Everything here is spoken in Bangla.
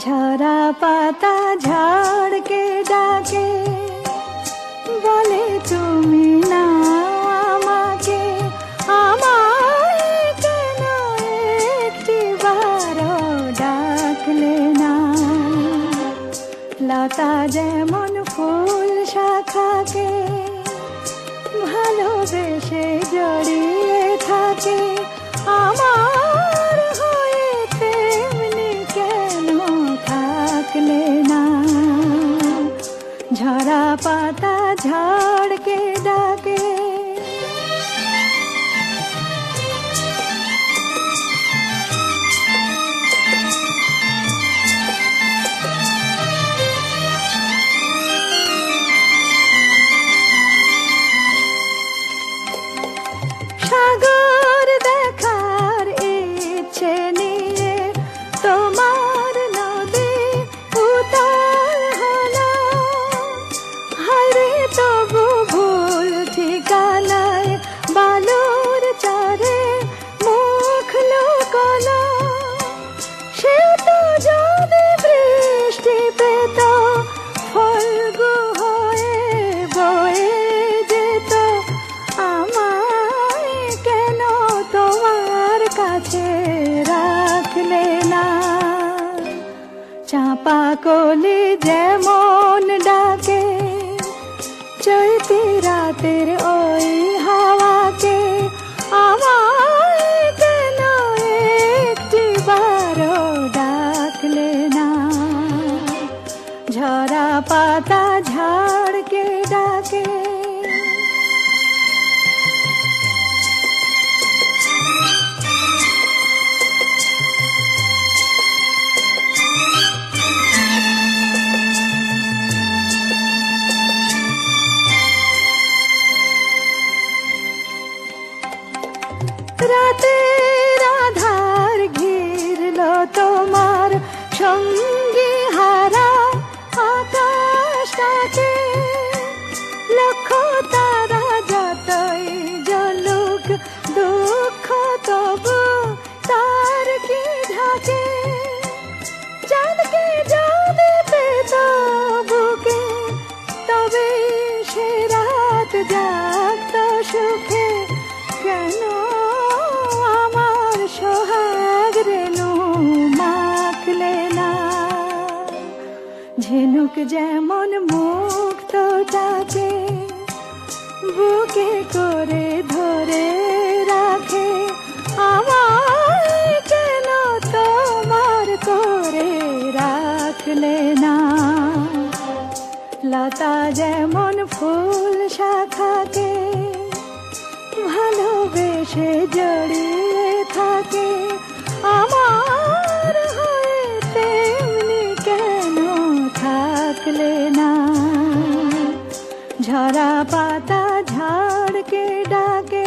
ঝরা পাতা ঝড়কে ডাকে, বলে তুমি না আমাকে, আমায় কেন একটিবারও ডাকলে না। লতা যেমন ফুল শাখাকে ভালোবেসে জড়িয়ে থাকে, আমার হয়ে তেমনি কেন থাকলে না। ঝরা পাতা ঝড়কে ডাকে। সাগর দেখার ইচ্ছে নিয়ে তোমার নদী উতাল হলো, হায়রে তবু ভুল ঠিকানায় বালুর চরে মুখ লুকোলো। সেও তো যদি বৃষ্টি পেত ফল্গু হয়ে বয়ে যেত, আমায় কেন তোমার কাছে রাখলে না। চাঁপা কলি যেমন ডাকে চৈতি রাতের ওই হাওয়াকে, আমায় কেন একটিবারও ডাকলে না। ঝরা পাতা ঝড়কে ডাকে। রাতের আধার ঘিরলো তোমার সঙ্গী হারা আকাশটাকে, লক্ষ তারা যতই জ্বলুক দুঃখ তবু তার কি ঢাকে। চাঁদকে যদি পেত বুকে তবে সে রাত জাগত সুখে, কেন আমার সোহাগ রেণু মাখলে না। ঝিনুক যেমন মুক্তটাকে বুকে করে ধরে রাখে, আমায় কেন তোমার করে রাখলে না। লতা যেমন ফুল শাখাকে ভালোবেসে জড়িয়ে থাকে, আমার হয়ে তেমনি কেন থাকলে না। ঝরা পাতা ঝড়কে ডাকে।